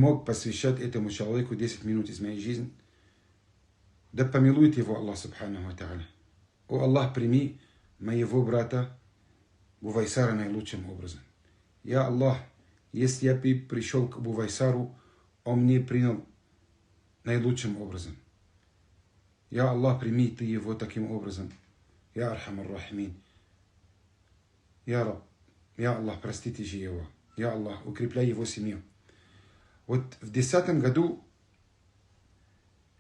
мог посвящать этому человеку 10 минут из моей жизни. Да помилует его Аллах Субхану ва Тааля. О Аллах, прими моего брата Бувайсара наилучшим образом. Я Аллах, если я пришел к Бувайсару, он мне принял наилучшим образом. Я Аллах, прими ты его таким образом. Я Архамар Рахимин. Я Раб, я Аллах, простите же его. Я Аллах, укрепляй его семью. Вот в 2010 году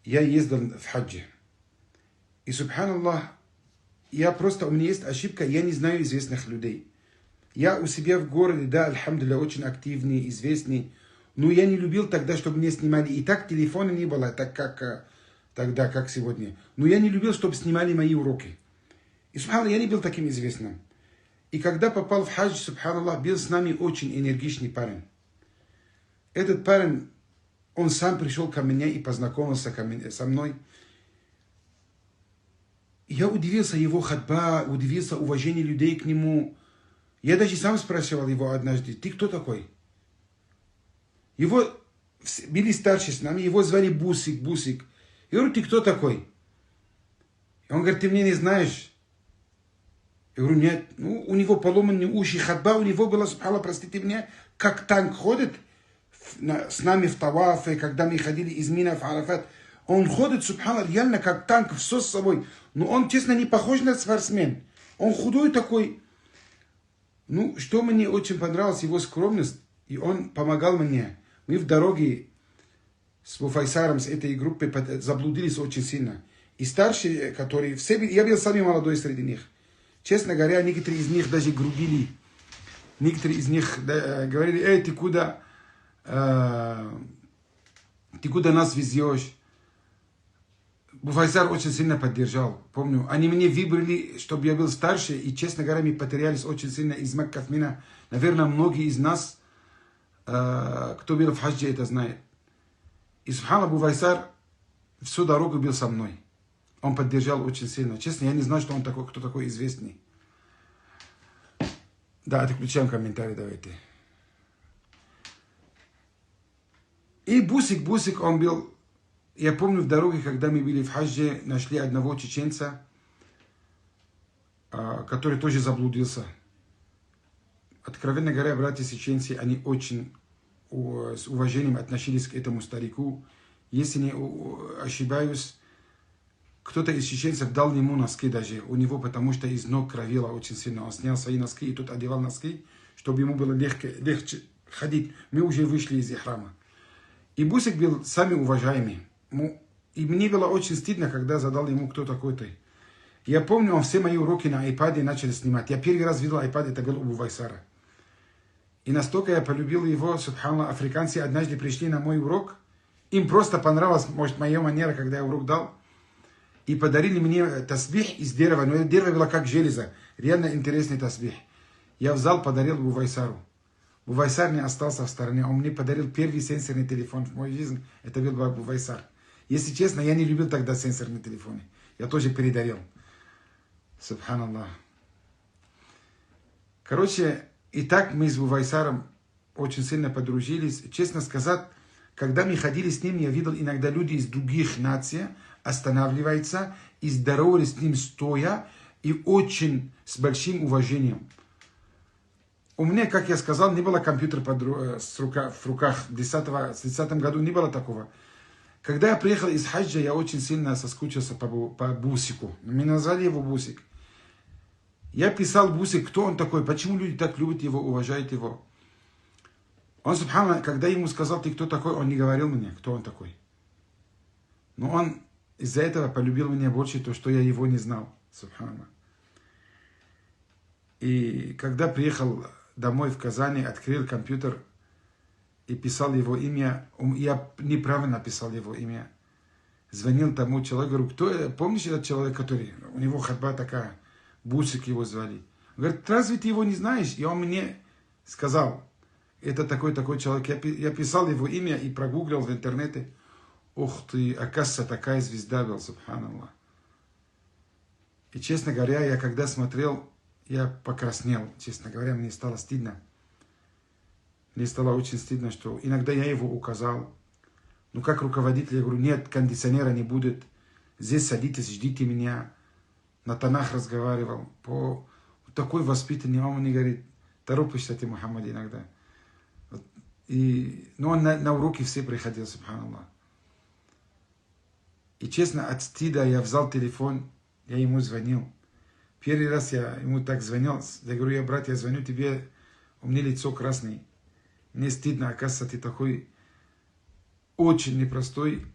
я ездил в хаджи. И, субханаллах, у меня есть ошибка, я не знаю известных людей. Я у себя в городе, да, альхамдулилля, очень активный, известный. Но я не любил тогда, чтобы меня снимали. И так телефона не было, так как тогда, как сегодня. Но я не любил, чтобы снимали мои уроки. И, субханаллах, я не был таким известным. И когда попал в хадж, субханаллах, был с нами очень энергичный парень. Этот парень, он сам пришел ко мне и познакомился со мной. Я удивился его хатба, удивился уважению людей к нему. Я даже сам спрашивал его однажды: ты кто такой? Его были старше с нами, его звали Бусик. Я говорю: ты кто такой? И он говорит: ты меня не знаешь. Я говорю: нет. Ну, у него поломанные уши, хатба у него была, субханаллах, простите меня, как танк ходит с нами в тавафе, когда мы ходили из Мина в Арафат. Он ходит, субханаллах, реально как танк, все с собой. Но он, честно, не похож на спортсмен. Он худой такой. Ну, что мне очень понравилось, его скромность. И он помогал мне. Мы в дороге с Буфайсаром, с этой группой заблудились очень сильно. И старшие, которые... Я был самый молодой среди них. Честно говоря, некоторые из них даже грубили. Некоторые из них говорили: эй, ты куда нас везешь? Буфайсар очень сильно поддержал. Помню, они меня выбрали, чтобы я был старше. И, честно говоря, мы потерялись очень сильно из Мекка в Мина. Наверное, многие из нас, кто был в хаджи, это знает. И, субханаллах, Буфайсар всю дорогу был со мной. Он поддержал очень сильно. Честно, я не знаю, что он такой, кто такой известный. Да, отключаем комментарий, давайте. И Бусик, он был... Я помню, в дороге, когда мы были в хаджи, нашли одного чеченца, который тоже заблудился. Откровенно говоря, братья чеченцы, они очень с уважением относились к этому старику. Если не ошибаюсь, кто-то из чеченцев дал ему носки даже у него, потому что из ног кровило очень сильно. Он снял свои носки и тут одевал носки, чтобы ему было легче ходить. Мы уже вышли из ихрама. И Бусик был самый уважаемый. И мне было очень стыдно, когда задал ему, кто такой-то. Я помню, он все мои уроки на айпаде начал снимать. Я первый раз видел айпад, это был у Бувайсара. И настолько я полюбил его, субханаллах, африканцы однажды пришли на мой урок. Им просто понравилась, может, моя манера, когда я урок дал. И подарили мне тасбих из дерева. Но это дерево было как железо. Реально интересный тасбих. Я взял, подарил Бувайсару. Бувайсар не остался в стороне. Он мне подарил первый сенсорный телефон в мою жизнь. Это был Бувайсар. Если честно, я не любил тогда сенсорные телефоны. Я тоже передарил. Субханаллах. Короче, и так мы с Бувайсаром очень сильно подружились. Честно сказать, когда мы ходили с ним, я видел иногда люди из других наций останавливаются и здоровались с ним стоя и очень с большим уважением. У меня, как я сказал, не было компьютера в руках. В 2010 году не было такого. Когда я приехал из хаджа, я очень сильно соскучился по Бусику. Мы назвали его Бусик. Я писал Бусик, кто он такой, почему люди так любят его, уважают его. Он, субханаллах, когда ему сказал: ты кто такой, он не говорил мне, кто он такой. Но он из-за этого полюбил меня больше, то, что я его не знал. Субханаллах. И когда приехал домой в Казани, открыл компьютер и писал его имя, я неправильно написал его имя. Звонил тому человеку, говорю: кто, помнишь этот человек, который, у него хатба такая, Бусик его звали. Он говорит: разве ты его не знаешь? И он мне сказал: это такой человек. Я писал его имя и прогуглил в интернете. Ух ты, оказывается, такая звезда был, субханаллах. И, честно говоря, я когда смотрел, я покраснел. Честно говоря, мне стало стыдно. Мне стало очень стыдно, что иногда я его указал. Но как руководитель, я говорю, нет, кондиционера не будет. Здесь садитесь, ждите меня. На тонах разговаривал. По такой воспитанный, он мне говорит, торопишься ты, Мухаммад, иногда. Но он на уроки все приходил, субханаллах. И честно, от стыда я взял телефон, я ему звонил. Первый раз я ему так звонил. Я говорю, брат, я звоню тебе, у меня лицо красное. Мне стыдно, оказывается, ты такой очень непростой.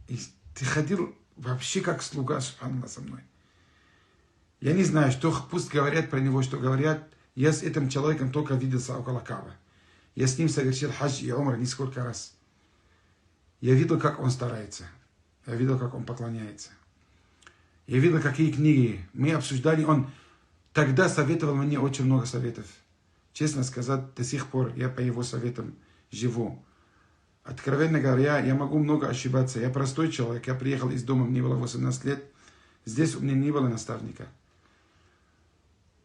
И ты ходил вообще как слуга, субханаллах, со мной. Я не знаю, что пусть говорят про него, что говорят. Я с этим человеком только виделся около Кааба. Я с ним совершил хадж и умра несколько раз. Я видел, как он старается. Я видел, как он поклоняется. Я видел, какие книги. Мы обсуждали. Он тогда советовал мне очень много советов. Честно сказать, до сих пор я по его советам живу. Откровенно говоря, я могу много ошибаться. Я простой человек. Я приехал из дома, мне было 18 лет. Здесь у меня не было наставника.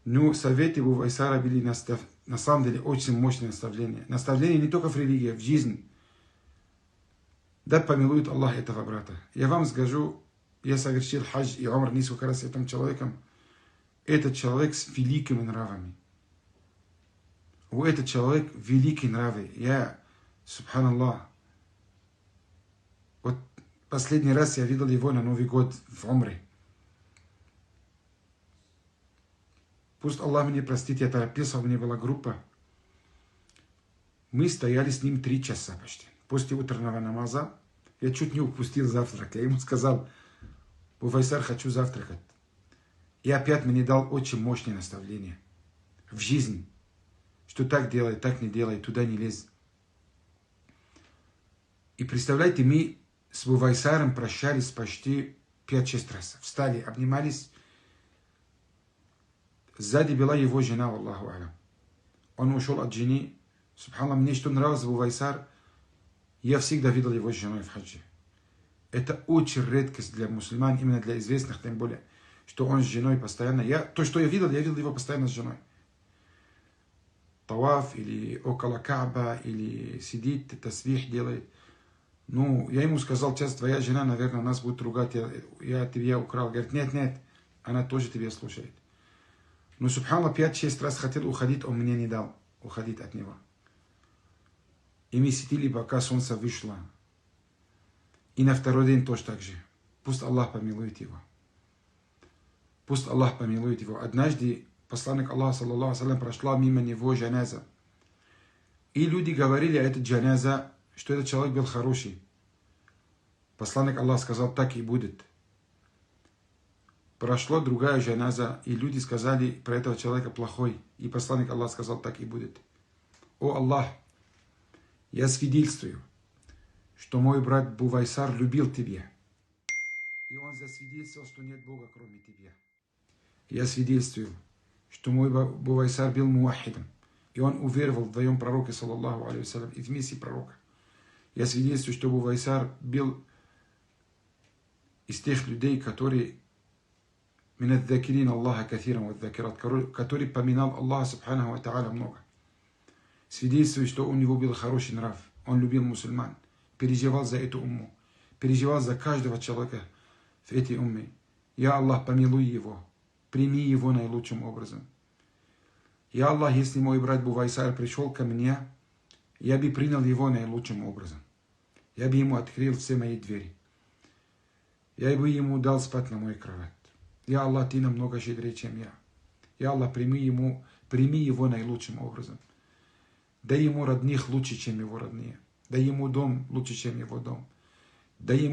Но советы у Вайсара были на самом деле очень мощные наставления. Наставления не только в религии, в жизни. Да помилует Аллах этого брата. Я вам скажу, я совершил хадж и умр несколько раз с этим человеком. Этот человек с великими нравами. У этого человека великие нравы. Я, субханаллах, вот последний раз я видел его на Новый год в умре. Пусть Аллах мне простит, я торопился, у меня была группа. Мы стояли с ним 3 часа почти. После утреннего намаза я чуть не упустил завтрак. Я ему сказал, Вайсар, хочу завтракать. И опять мне дал очень мощное наставление в жизни. Что так делай, так не делай, туда не лезь. И представляете, мы с Вайсаром прощались почти 5-6 раз. Встали, обнимались. Сзади была его жена, Аллаху алям. Он ушел от жены. Субханаллах, мне что нравилось в Вайсар, я всегда видел его с женой в хаджи. Это очень редкость для мусульман, именно для известных, тем более, что он с женой постоянно. То, что я видел его постоянно с женой. Таваф или около Кааба, или сидит, тасбих делает. Ну, я ему сказал, сейчас твоя жена, наверное, нас будет ругать, я тебя украл. Говорит, нет, она тоже тебя слушает. Но, субханаллах, 5-6 раз хотел уходить, он мне не дал уходить от него. И мы сидели, пока солнце вышло. И на второй день тоже так же. Пусть Аллах помилует его. Пусть Аллах помилует его. Однажды посланник Аллаха, саллаллаху алейхи ва саллям, прошла мимо него джаназа. И люди говорили о этой джаназа, что этот человек был хороший. Посланник Аллаха сказал, так и будет. Прошла другая джаназа, и люди сказали про этого человека плохой. И посланник Аллаха сказал, так и будет. О Аллах, я свидетельствую, что мой брат Вайсар любил тебя. И он засвидетельствовал, что нет Бога, кроме тебя. Я свидетельствую, что мой Вайсар был муахидом. И он уверовал в твоем пророке, саллаллаху алейхи ва саллям, и в миссии пророка. Я свидетельствую, что Вайсар был из тех людей, которые который поминал Аллаха субханаху ва тааля много. Свидетельствует, что у него был хороший нрав. Он любил мусульман, переживал за эту умму, переживал за каждого человека в этой умме. Я Аллах, помилуй его, прими его наилучшим образом. Я Аллах, если мой брат Вайсар пришел ко мне, я бы принял его наилучшим образом. Я бы ему открыл все мои двери. Я бы ему дал спать на мою кровать. Я Аллах, ты намного щедрее, чем я. Я Аллах, прими его наилучшим образом. Дай ему родных лучше, чем его родные. Дай ему дом лучше, чем его дом. Дай ему